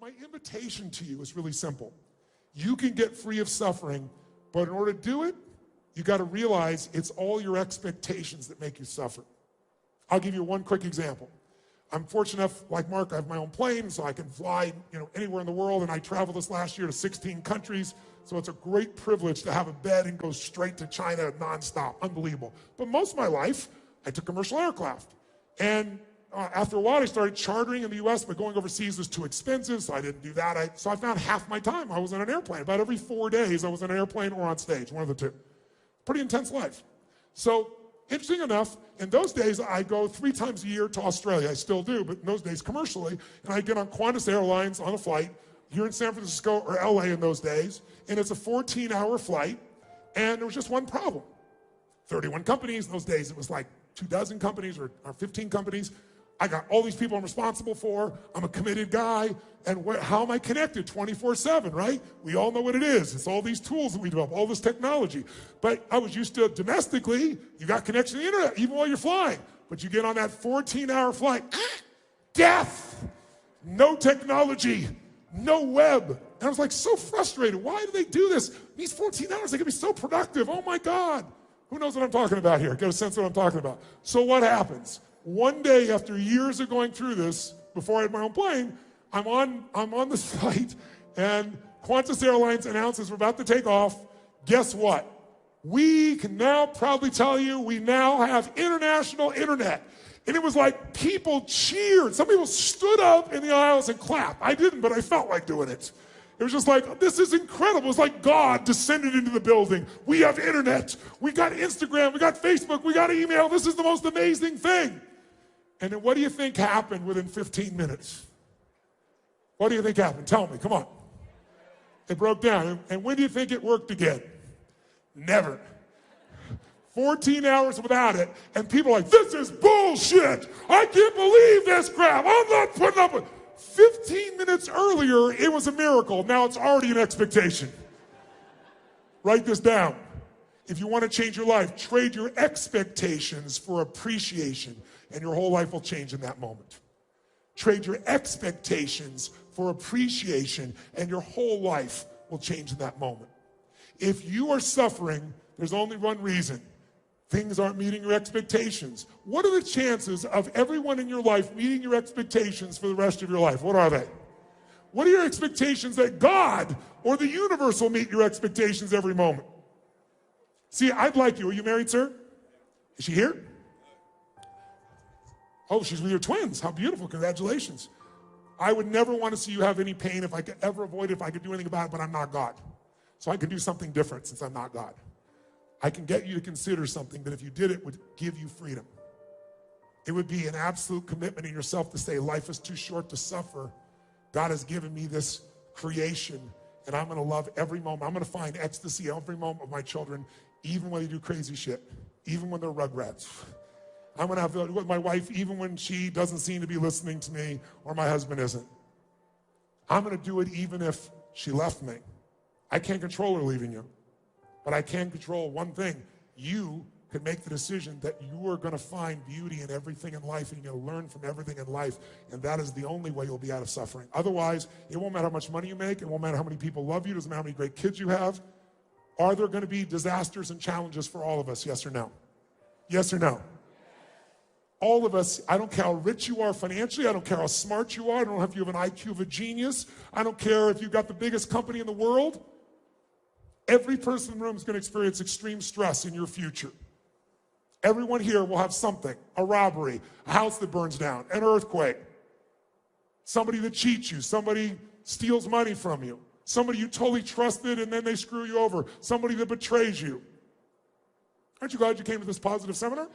my invitation to you is really simple. You can get free of suffering, but in order to do it, you got to realize it's all your expectations that make you suffer. I'll give you one quick example. I'm fortunate enough, like Mark, I have my own plane, so I can fly, anywhere in the world, and I traveled this last year to 16 countries, so it's a great privilege to have a bed and go straight to China nonstop. Unbelievable. But most of my life, I took commercial aircraft. And after a while, I started chartering in the US, but going overseas was too expensive, so I didn't do that. So I found half my time I was on an airplane. About every 4 days, I was on an airplane or on stage, one of the two. Pretty intense life. So, interesting enough, in those days, I go 3 times a year to Australia. I still do, but in those days, commercially. And I get on Qantas Airlines on a flight here in San Francisco or LA in those days. And it's a 14-hour flight. And there was just one problem. 31 companies. In those days, it was like 24 companies or 15 companies. I got all these people I'm responsible for. I'm a committed guy. And how am I connected 24/7, right? We all know what it is. It's all these tools that we develop, all this technology. But I was used to domestically, you got connection to the internet, even while you're flying. But you get on that 14-hour flight, death, no technology, no web. And I was like so frustrated. Why do they do this? These 14 hours, they can be so productive. Oh my God. Who knows what I'm talking about here? Get a sense of what I'm talking about. So what happens? One day after years of going through this, before I had my own plane, I'm on this flight, and Qantas Airlines announces we're about to take off. Guess what? We can now proudly tell you we now have international internet. And it was like people cheered. Some people stood up in the aisles and clapped. I didn't, but I felt like doing it. It was just like, this is incredible. It's like God descended into the building. We have internet. We got Instagram. We got Facebook. We got email. This is the most amazing thing. And then what do you think happened within 15 minutes? What do you think happened? Tell me, come on. It broke down. And when do you think it worked again? Never. 14 hours without it, and people are like, this is bullshit. I can't believe this crap. I'm not putting up with it. 15 minutes earlier, it was a miracle. Now it's already an expectation. Write this down. If you want to change your life, trade your expectations for appreciation, and your whole life will change in that moment. Trade your expectations for appreciation, and your whole life will change in that moment. If you are suffering, there's only one reason. Things aren't meeting your expectations. What are the chances of everyone in your life meeting your expectations for the rest of your life? What are they? What are your expectations that God or the universe will meet your expectations every moment? See, I'd like you. Are you married, sir? Is she here? Oh, she's with your twins. How beautiful. Congratulations. I would never want to see you have any pain if I could ever avoid it, if I could do anything about it, but I'm not God. So I can do something different since I'm not God. I can get you to consider something that if you did it would give you freedom. It would be an absolute commitment in yourself to say, life is too short to suffer. God has given me this creation, and I'm gonna love every moment. I'm gonna find ecstasy every moment of my children, even when they do crazy shit, even when they're rugrats. I'm gonna have to with my wife, even when she doesn't seem to be listening to me or my husband isn't. I'm gonna do it even if she left me. I can't control her leaving you. But I can control one thing. You can make the decision that you are going to find beauty in everything in life, and you're going to learn from everything in life, and that is the only way you'll be out of suffering. Otherwise, it won't matter how much money you make. It won't matter how many people love you. It doesn't matter how many great kids you have. Are there going to be disasters and challenges for all of us? Yes or no? Yes or no? All of us, I don't care how rich you are financially. I don't care how smart you are. I don't know if you have an IQ of a genius. I don't care if you've got the biggest company in the world. Every person in the room is going to experience extreme stress in your future. Everyone here will have something, a robbery, a house that burns down, an earthquake, somebody that cheats you, somebody steals money from you, somebody you totally trusted and then they screw you over, somebody that betrays you. Aren't you glad you came to this positive seminar?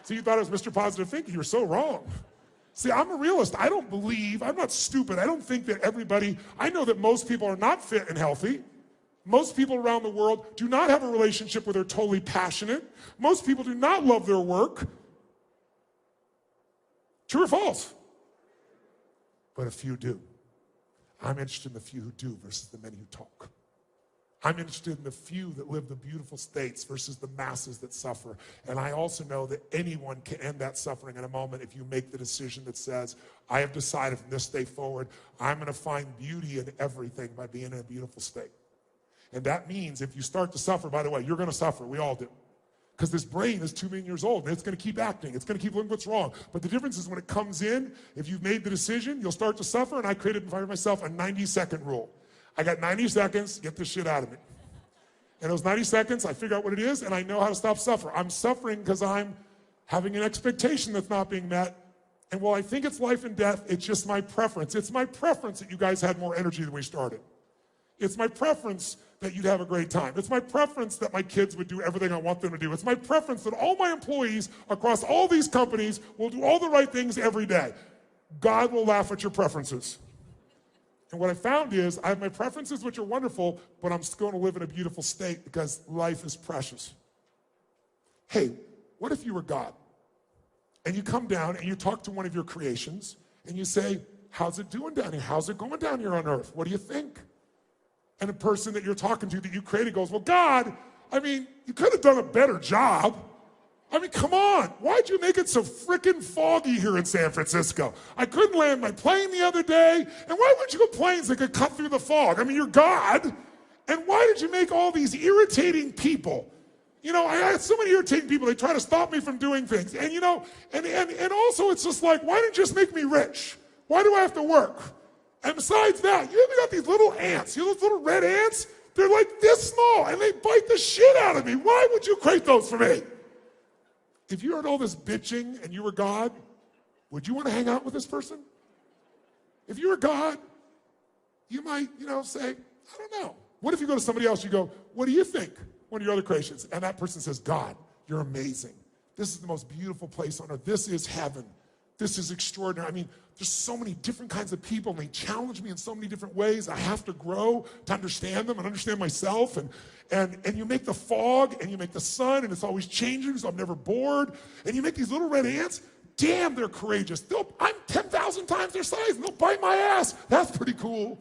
See, you thought it was Mr. Positive Thinking. You're so wrong. See, I'm a realist. I don't believe, I'm not stupid. I don't think that everybody, I know that most people are not fit and healthy. Most people around the world do not have a relationship where they're totally passionate. Most people do not love their work. True or false? But a few do. I'm interested in the few who do versus the many who talk. I'm interested in the few that live the beautiful states versus the masses that suffer. And I also know that anyone can end that suffering in a moment if you make the decision that says, I have decided from this day forward, I'm gonna find beauty in everything by being in a beautiful state. And that means if you start to suffer, by the way, you're gonna suffer, we all do. Because this brain is 2 million years old and it's gonna keep acting, it's gonna keep looking what's wrong. But the difference is when it comes in, if you've made the decision, you'll start to suffer, and I created for myself a 90-second rule. I got 90 seconds, get this shit out of me. And those 90 seconds, I figure out what it is, and I know how to stop suffering. I'm suffering because I'm having an expectation that's not being met. And while I think it's life and death, it's just my preference. It's my preference that you guys had more energy than we started. It's my preference that you'd have a great time. It's my preference that my kids would do everything I want them to do. It's my preference that all my employees across all these companies will do all the right things every day. God will laugh at your preferences. And what I found is I have my preferences, which are wonderful, but I'm still going to live in a beautiful state because life is precious. Hey, what if you were God? And you come down and you talk to one of your creations and you say, how's it doing down here? How's it going down here on earth? What do you think? And a person that you're talking to that you created goes, well, God, I mean, you could have done a better job. I mean, come on. Why'd you make it so frickin' foggy here in San Francisco? I couldn't land my plane the other day. And why wouldn't you go planes that could cut through the fog? I mean, you're God. And why did you make all these irritating people? You know, I had so many irritating people. They try to stop me from doing things. And, you know, and also it's just like, why didn't you just make me rich? Why do I have to work? And besides that, you ever got these little ants? You know those little red ants? They're like this small, and they bite the shit out of me. Why would you create those for me? If you heard all this bitching and you were God, would you want to hang out with this person? If you were God, you might, say, I don't know. What if you go to somebody else, you go, what do you think? One of your other creations. And that person says, God, you're amazing. This is the most beautiful place on earth. This is heaven. This is extraordinary. I mean, there's so many different kinds of people, and they challenge me in so many different ways. I have to grow to understand them and understand myself. And you make the fog, and you make the sun, and it's always changing, so I'm never bored. And you make these little red ants. Damn, they're courageous. I'm 10,000 times their size, and they'll bite my ass. That's pretty cool.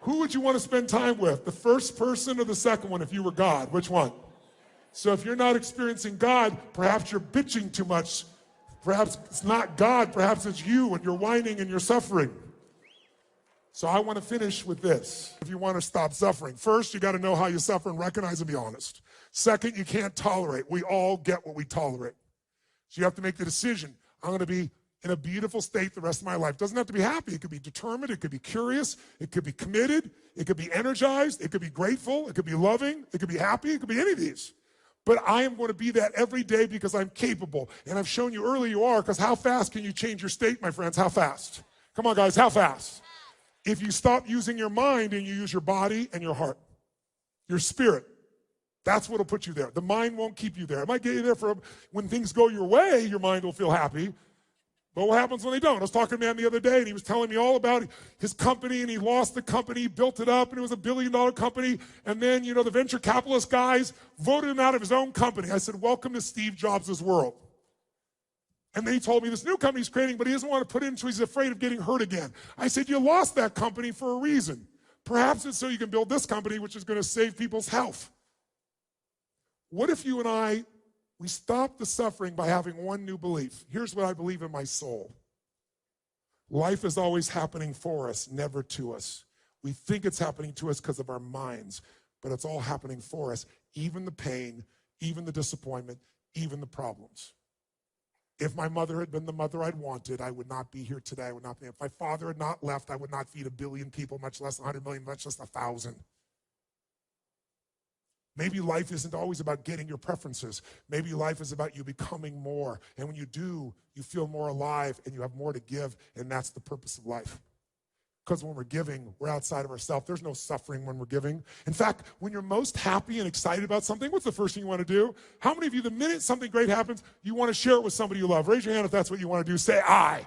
Who would you want to spend time with? The first person or the second one if you were God? Which one? So if you're not experiencing God, perhaps you're bitching too much. Perhaps it's not God, perhaps it's you, and you're whining and you're suffering. So I want to finish with this. If you want to stop suffering, first, you got to know how you suffer and recognize and be honest. Second, you can't tolerate. We all get what we tolerate. So you have to make the decision. I'm going to be in a beautiful state the rest of my life. Doesn't have to be happy. It could be determined. It could be curious. It could be committed. It could be energized. It could be grateful. It could be loving. It could be happy. It could be any of these. But I am going to be that every day because I'm capable. And I've shown you early you are, because how fast can you change your state, my friends? How fast? Come on, guys, how fast? If you stop using your mind and you use your body and your heart, your spirit, that's what will put you there. The mind won't keep you there. It might get you there for when things go your way, your mind will feel happy. But what happens when they don't? I was talking to a man the other day, and he was telling me all about his company, and he lost the company, built it up, and it was $1 billion company. And then, the venture capitalist guys voted him out of his own company. I said, welcome to Steve Jobs' world. And then he told me this new company he's creating, but he doesn't want to put it in, so he's afraid of getting hurt again. I said, you lost that company for a reason. Perhaps it's so you can build this company, which is going to save people's health. What if you and we stop the suffering by having one new belief? Here's what I believe in my soul. Life is always happening for us, never to us. We think it's happening to us because of our minds, but it's all happening for us, even the pain, even the disappointment, even the problems. If my mother had been the mother I'd wanted, I would not be here today. I would not be. If my father had not left, I would not feed 1 billion people, much less 100 million, much less 1,000. Maybe life isn't always about getting your preferences. Maybe life is about you becoming more. And when you do, you feel more alive and you have more to give, and that's the purpose of life. Because when we're giving, we're outside of ourselves. There's no suffering when we're giving. In fact, when you're most happy and excited about something, what's the first thing you want to do? How many of you, the minute something great happens, you want to share it with somebody you love? Raise your hand if that's what you want to do. Say, I.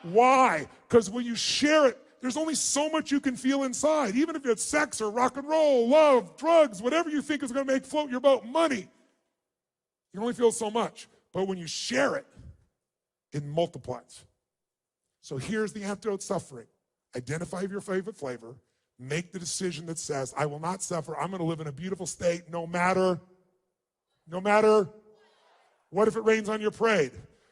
Why? Because when you share it, there's only so much you can feel inside. Even if it's sex or rock and roll, love, drugs, whatever you think is going to make float your boat, money. You only feel so much. But when you share it, it multiplies. So here's the antidote to suffering. Identify your favorite flavor. Make the decision that says, I will not suffer. I'm going to live in a beautiful state no matter. What if it rains on your parade?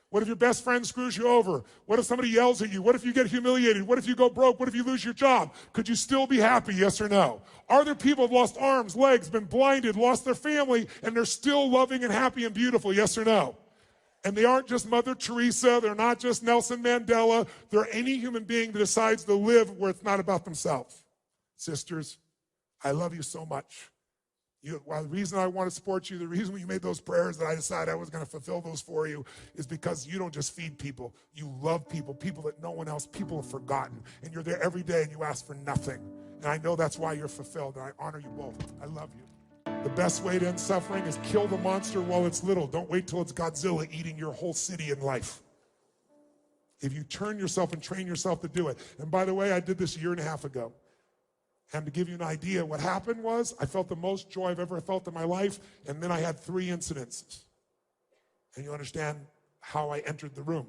What if your best friend screws you over? What if somebody yells at you? What if you get humiliated? What if you go broke? What if you lose your job? Could you still be happy, yes or no? Are there people who have lost arms, legs, been blinded, lost their family, and they're still loving and happy and beautiful, yes or no? And they aren't just Mother Teresa, they're not just Nelson Mandela, they're any human being that decides to live where it's not about themselves. Sisters, I love you so much. The reason I want to support you, the reason you made those prayers that I decided I was going to fulfill those for you is because you don't just feed people, you love people, people that no one else, people have forgotten. And you're there every day and you ask for nothing. And I know that's why you're fulfilled, and I honor you both. I love you. The best way to end suffering is kill the monster while it's little. Don't wait till it's Godzilla eating your whole city and life. If you turn yourself and train yourself to do it. And by the way, I did this 1.5 years ago. And to give you an idea, what happened was I felt the most joy I've ever felt in my life, and then I had 3 incidences. And you understand how I entered the room.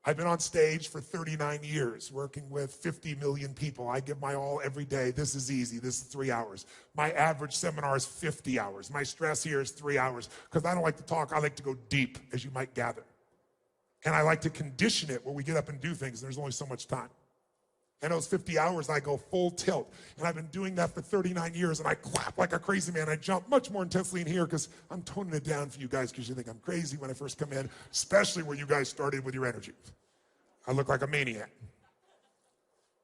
I've been on stage for 39 years, working with 50 million people. I give my all every day. This is easy. This is 3 hours. My average seminar is 50 hours. My stress here is 3 hours, because I don't like to talk. I like to go deep, as you might gather. And I like to condition it where we get up and do things. There's only so much time. And those 50 hours, I go full tilt. And I've been doing that for 39 years, and I clap like a crazy man. I jump much more intensely in here because I'm toning it down for you guys because you think I'm crazy when I first come in, especially where you guys started with your energy. I look like a maniac.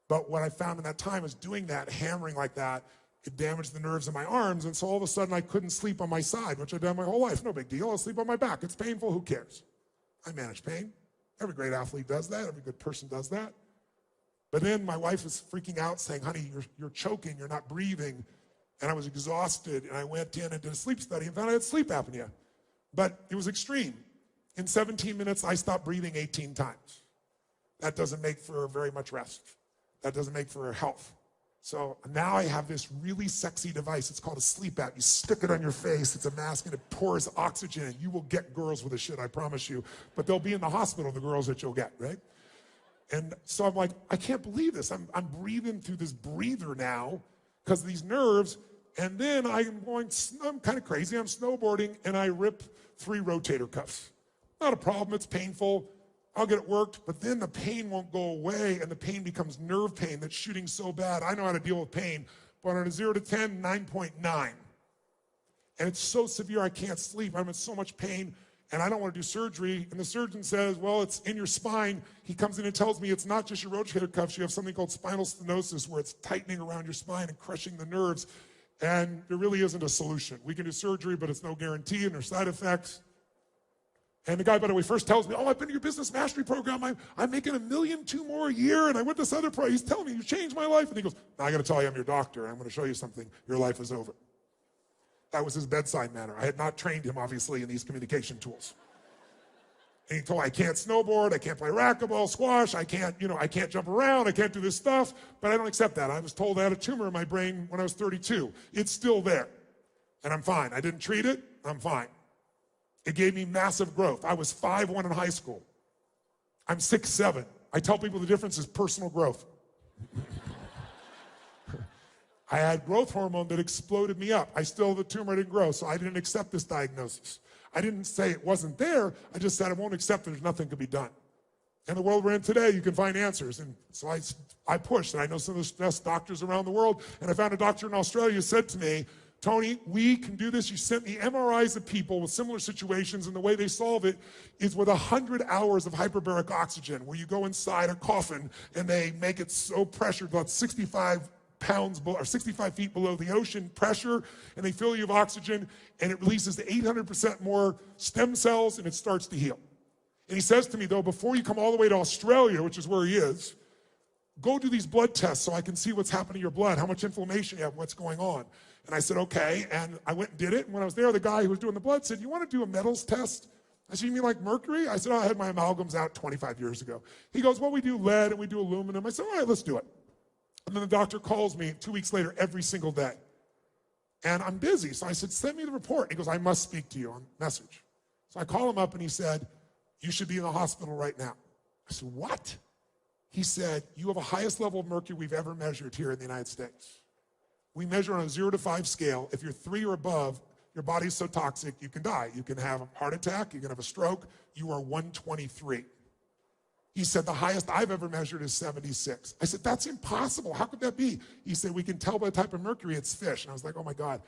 But what I found in that time is doing that, hammering like that, it damaged the nerves in my arms, and so all of a sudden I couldn't sleep on my side, which I've done my whole life. No big deal. I'll sleep on my back. It's painful. Who cares? I manage pain. Every great athlete does that. Every good person does that. But then my wife was freaking out saying, honey, you're choking, you're not breathing. And I was exhausted, and I went in and did a sleep study and found I had sleep apnea. But it was extreme. In 17 minutes, I stopped breathing 18 times. That doesn't make for very much rest. That doesn't make for health. So now I have this really sexy device. It's called a sleep app. You stick it on your face. It's a mask, and it pours oxygen in. You will get girls with this shit, I promise you. But they'll be in the hospital, the girls that you'll get, right? And so I'm like, I can't believe this. I'm breathing through this breather now because of these nerves. And then I'm kind of crazy. I'm snowboarding, and I rip 3 rotator cuffs. Not a problem. It's painful. I'll get it worked. But then the pain won't go away, and the pain becomes nerve pain that's shooting so bad. I know how to deal with pain. But on a 0 to 10, 9.9. And it's so severe I can't sleep. I'm in so much pain. And I don't want to do surgery. And the surgeon says, well, it's in your spine. He comes in and tells me it's not just your rotator cuffs. You have something called spinal stenosis, where it's tightening around your spine and crushing the nerves. And there really isn't a solution. We can do surgery, but it's no guarantee, and there's side effects. And the guy, by the way, first tells me, I've been to your business mastery program. I'm making $1.2 million more a year. And I went to this other pro. He's telling me, you changed my life. And he goes, now I got to tell you, I'm your doctor. I'm going to show you something. Your life is over. That was his bedside manner. I had not trained him, obviously, in these communication tools. And he told me, I can't snowboard, I can't play racquetball, squash, I can't jump around, I can't do this stuff, but I don't accept that. I was told I had a tumor in my brain when I was 32. It's still there, and I'm fine. I didn't treat it, I'm fine. It gave me massive growth. I was 5'1" in high school. I'm 6'7". I tell people the difference is personal growth. I had growth hormone that exploded me up. I still have the tumor, I didn't grow, so I didn't accept this diagnosis. I didn't say it wasn't there, I just said I won't accept there's nothing to be done. In the world we're in today, you can find answers. And so I pushed, and I know some of the best doctors around the world, and I found a doctor in Australia who said to me, Tony, we can do this. You sent me MRIs of people with similar situations, and the way they solve it is with 100 hours of hyperbaric oxygen, where you go inside a coffin, and they make it so pressured, about 65 feet below the ocean pressure, and they fill you with oxygen, and it releases the 800% more stem cells, and it starts to heal. And he says to me, though, before you come all the way to Australia, which is where he is, go do these blood tests so I can see what's happening to your blood, how much inflammation you have, what's going on. And I said, okay, and I went and did it, and when I was there, the guy who was doing the blood said, you want to do a metals test? I said, you mean like mercury? I said, I had my amalgams out 25 years ago. He goes, well, we do lead and we do aluminum. I said, all right, let's do it. And then the doctor calls me 2 weeks later every single day. And I'm busy, so I said, send me the report. He goes, I must speak to you on message. So I call him up, and he said, you should be in the hospital right now. I said, what? He said, you have a highest level of mercury we've ever measured here in the United States. We measure on a 0 to 5 scale. If you're 3 or above, your body's so toxic, you can die. You can have a heart attack, you can have a stroke. You are 123. He said, the highest I've ever measured is 76. I said, that's impossible. How could that be? He said, we can tell by the type of mercury it's fish. And I was like, oh my God,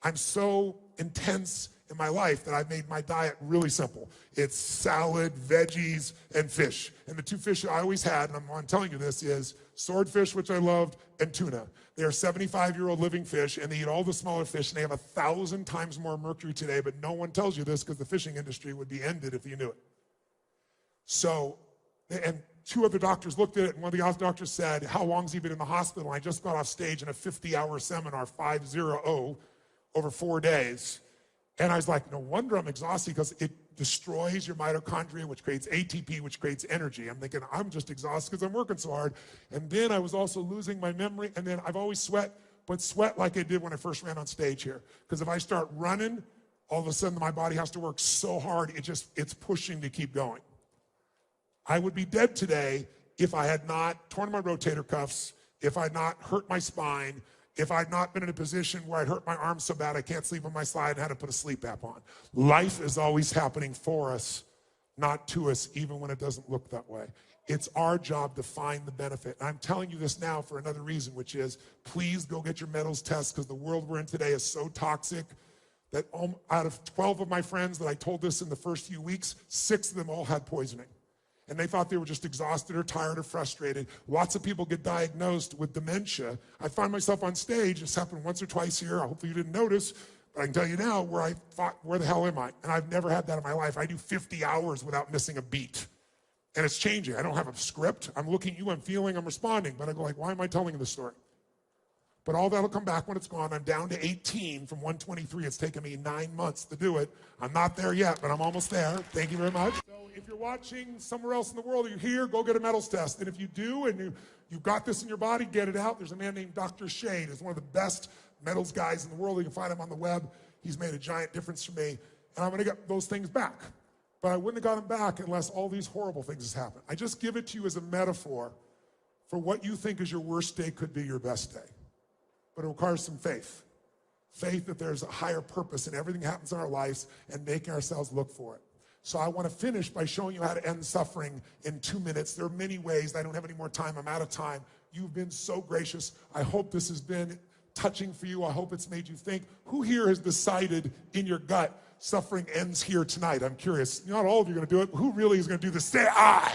I'm so intense in my life that I've made my diet really simple. It's salad, veggies, and fish. And the 2 fish I always had, and I'm telling you this, is swordfish, which I loved, and tuna. They are 75-year-old living fish, and they eat all the smaller fish, and they have 1,000 times more mercury today, but no one tells you this because the fishing industry would be ended if you knew it. So, and 2 other doctors looked at it, and one of the doctors said, how long's he been in the hospital? And I just got off stage in a 50-hour seminar, 5-0, over 4 days. And I was like, no wonder I'm exhausted, because it destroys your mitochondria, which creates ATP, which creates energy. I'm thinking, I'm just exhausted because I'm working so hard. And then I was also losing my memory. And then I've always sweat, but sweat like I did when I first ran on stage here. Because if I start running, all of a sudden my body has to work so hard, it's pushing to keep going. I would be dead today if I had not torn my rotator cuffs, if I had not hurt my spine, if I'd not been in a position where I'd hurt my arm so bad I can't sleep on my side and had to put a sleep app on. Life is always happening for us, not to us, even when it doesn't look that way. It's our job to find the benefit. And I'm telling you this now for another reason, which is please go get your metals test, because the world we're in today is so toxic that out of 12 of my friends that I told this in the first few weeks, 6 of them all had poisoning. And they thought they were just exhausted or tired or frustrated. Lots of people get diagnosed with dementia. I find myself on stage, it's happened once or twice here, hopefully you didn't notice, but I can tell you now where I thought, where the hell am I? And I've never had that in my life. I do 50 hours without missing a beat. And it's changing. I don't have a script. I'm looking at you, I'm feeling, I'm responding, but I go like, why am I telling this story? But all that'll come back when it's gone. I'm down to 18 from 123. It's taken me 9 months to do it. I'm not there yet, but I'm almost there. Thank you very much. So if you're watching somewhere else in the world, you're here, go get a metals test. And if you do, and you've got this in your body, get it out. There's a man named Dr. Shane. He's one of the best metals guys in the world. You can find him on the web. He's made a giant difference for me. And I'm gonna get those things back. But I wouldn't have got them back unless all these horrible things have happened. I just give it to you as a metaphor for what you think is your worst day could be your best day. But it requires some faith. Faith that there's a higher purpose in everything that happens in our lives and making ourselves look for it. So I want to finish by showing you how to end suffering in 2 minutes. There are many ways. I don't have any more time. I'm out of time. You've been so gracious. I hope this has been touching for you. I hope it's made you think. Who here has decided in your gut suffering ends here tonight? I'm curious. Not all of you are going to do it. Who really is going to do this? Say I.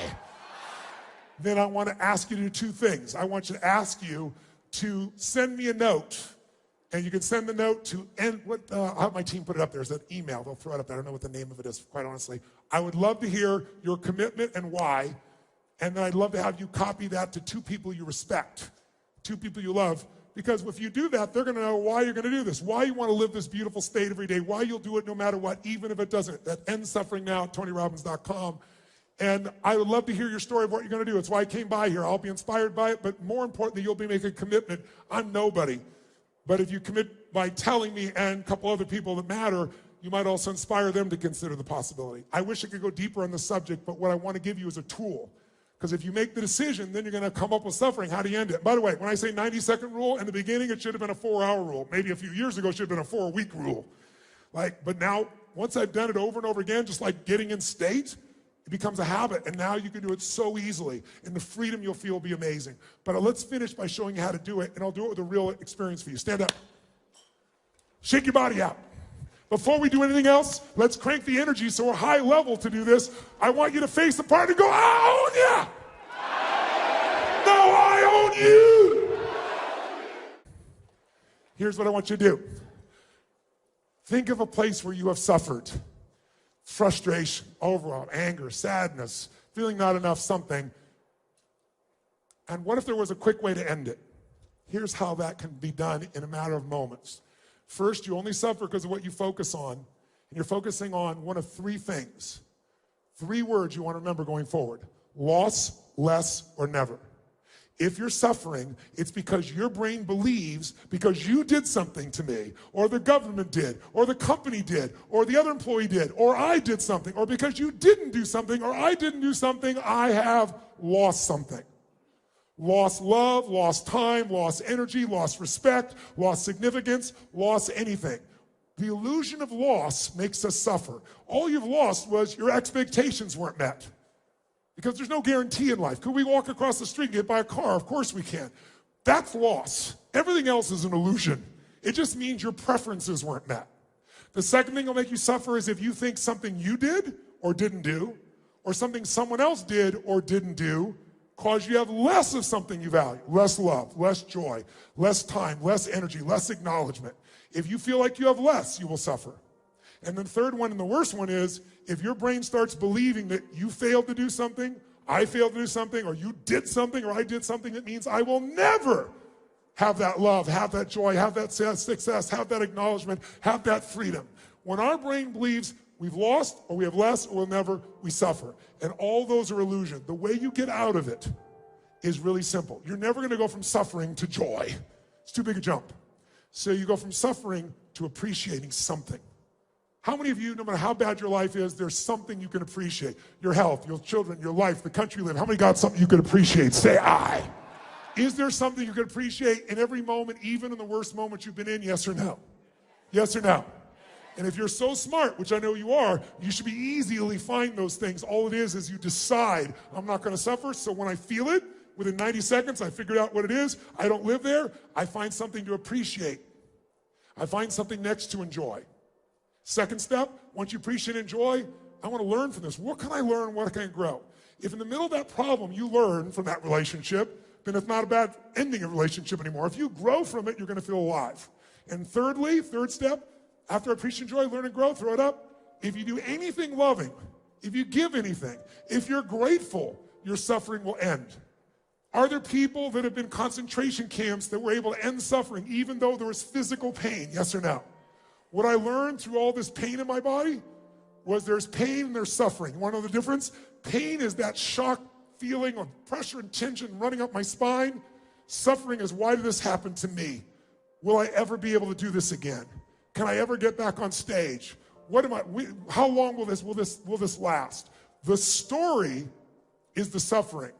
Then I want to ask you to do 2 things. I want you to ask you to send me a note, and you can send the note to I'll have my team put it up there. There's an email. They'll throw it up there. I don't know what the name of it is, quite honestly. I would love to hear your commitment and why, and then I'd love to have you copy that to 2 people you respect, 2 people you love, because if you do that, they're going to know why you're going to do this, why you want to live this beautiful state every day, why you'll do it no matter what, even if it doesn't. That ends suffering now at TonyRobbins.com. And I would love to hear your story of what you're going to do. It's why I came by here. I'll be inspired by it, but more importantly, you'll be making a commitment. I'm nobody. But if you commit by telling me and a couple other people that matter, you might also inspire them to consider the possibility. I wish I could go deeper on the subject, but what I want to give you is a tool. Because if you make the decision, then you're going to come up with suffering. How do you end it? By the way, when I say 90-second rule, in the beginning, it should have been a 4-hour rule. Maybe a few years ago, it should have been a 4-week rule. But now, once I've done it over and over again, just like getting in state, it becomes a habit, and now you can do it so easily, and the freedom you'll feel will be amazing. But let's finish by showing you how to do it, and I'll do it with a real experience for you. Stand up. Shake your body out. Before we do anything else, let's crank the energy so we're high level to do this. I want you to face the part and go, I own you! No, I own you! Here's what I want you to do. Think of a place where you have suffered. Frustration, overwhelm, anger, sadness, feeling not enough something. And what if there was a quick way to end it? Here's how that can be done in a matter of moments. First, you only suffer because of what you focus on. And you're focusing on one of 3 things. 3 words you want to remember going forward. Loss, less, or never. If you're suffering, it's because your brain believes because you did something to me, or the government did, or the company did, or the other employee did, or I did something, or because you didn't do something, or I didn't do something, I have lost something. Lost love, lost time, lost energy, lost respect, lost significance, lost anything. The illusion of loss makes us suffer. All you've lost was your expectations weren't met. Because there's no guarantee in life. Could we walk across the street and get hit by a car? Of course we can. That's loss. Everything else is an illusion. It just means your preferences weren't met. The second thing that'll make you suffer is if you think something you did or didn't do, or something someone else did or didn't do, cause you have less of something you value, less love, less joy, less time, less energy, less acknowledgement. If you feel like you have less, you will suffer. And then the third one, and the worst one, is if your brain starts believing that you failed to do something, I failed to do something, or you did something, or I did something, that means I will never have that love, have that joy, have that success, have that acknowledgement, have that freedom. When our brain believes we've lost, or we have less, or we'll never, we suffer. And all those are illusion. The way you get out of it is really simple. You're never gonna go from suffering to joy. It's too big a jump. So you go from suffering to appreciating something. How many of you, no matter how bad your life is, there's something you can appreciate? Your health, your children, your life, the country you live in. How many got something you can appreciate? Say I. Is there something you can appreciate in every moment, even in the worst moments you've been in? Yes or no? Yes or no? And if you're so smart, which I know you are, you should be easily find those things. All it is you decide, I'm not gonna suffer, so when I feel it, within 90 seconds, I figured out what it is. I don't live there. I find something to appreciate. I find something next to enjoy. Second step, once you appreciate and enjoy, I want to learn from this. What can I learn? What can I grow? If in the middle of that problem you learn from that relationship, then it's not a bad ending of a relationship anymore. If you grow from it, you're going to feel alive. And thirdly, third step, after appreciate and enjoy, learn and grow, throw it up. If you do anything loving, if you give anything, if you're grateful, your suffering will end. Are there people that have been in concentration camps that were able to end suffering even though there was physical pain? Yes or no? What I learned through all this pain in my body was there's pain and there's suffering. You want to know the difference? Pain is that shock feeling of pressure and tension running up my spine. Suffering is, why did this happen to me? Will I ever be able to do this again? Can I ever get back on stage? How long will this last? The story is the suffering.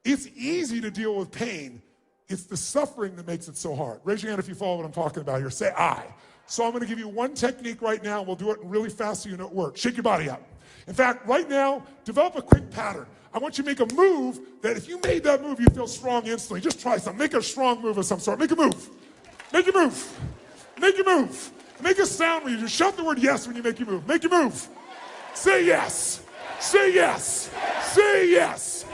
It's easy to deal with pain. It's the suffering that makes it so hard. Raise your hand if you follow what I'm talking about here. Say I. So I'm gonna give you one technique right now, and we'll do it really fast so you know it works. Shake your body up. In fact, right now, develop a quick pattern. I want you to make a move that if you made that move, you feel strong instantly. Just try something. Make a strong move of some sort. Make a move. Make a move. Make a move. Make a sound when you just shout the word yes when you make your move. Make your move. Say yes. Say yes. Say yes.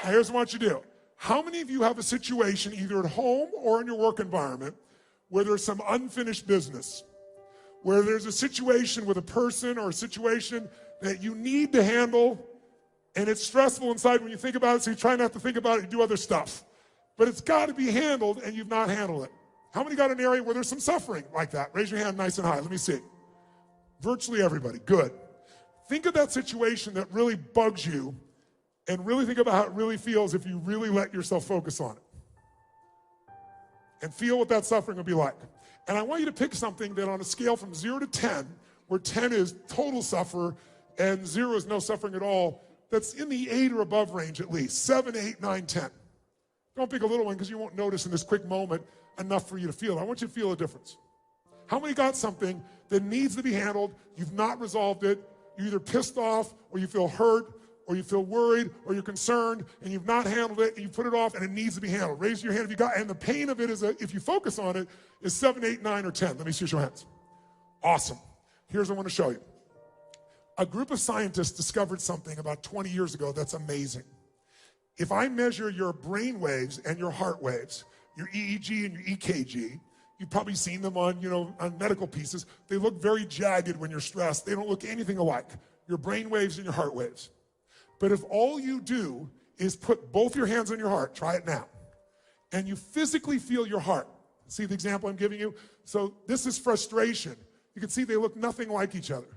Now here's what I want you to do. How many of you have a situation either at home or in your work environment where there's some unfinished business, where there's a situation with a person or a situation that you need to handle, and it's stressful inside when you think about it, so you try not to think about it, you do other stuff. But it's got to be handled, and you've not handled it. How many got an area where there's some suffering like that? Raise your hand nice and high. Let me see. Virtually everybody. Good. Think of that situation that really bugs you, and really think about how it really feels if you really let yourself focus on it. And feel what that suffering will be like. And I want you to pick something that on a scale from 0 to 10, where 10 is total suffer and 0 is no suffering at all, that's in the 8 or above range at least. 7, 8, 9, 10. Don't pick a little one because you won't notice in this quick moment enough for you to feel it. I want you to feel a difference. How many got something that needs to be handled, you've not resolved it, you're either pissed off or you feel hurt, or you feel worried, or you're concerned, and you've not handled it, and you put it off, and it needs to be handled. Raise your hand if you got, and the pain of it is, if you focus on it, is 7, 8, 9, or 10. Let me see your hands. Awesome. Here's what I want to show you. A group of scientists discovered something about 20 years ago that's amazing. If I measure your brain waves and your heart waves, your EEG and your EKG, you've probably seen them on, on medical pieces. They look very jagged when you're stressed. They don't look anything alike. Your brain waves and your heart waves. But if all you do is put both your hands on your heart, try it now, and you physically feel your heart. See the example I'm giving you? So this is frustration. You can see they look nothing like each other.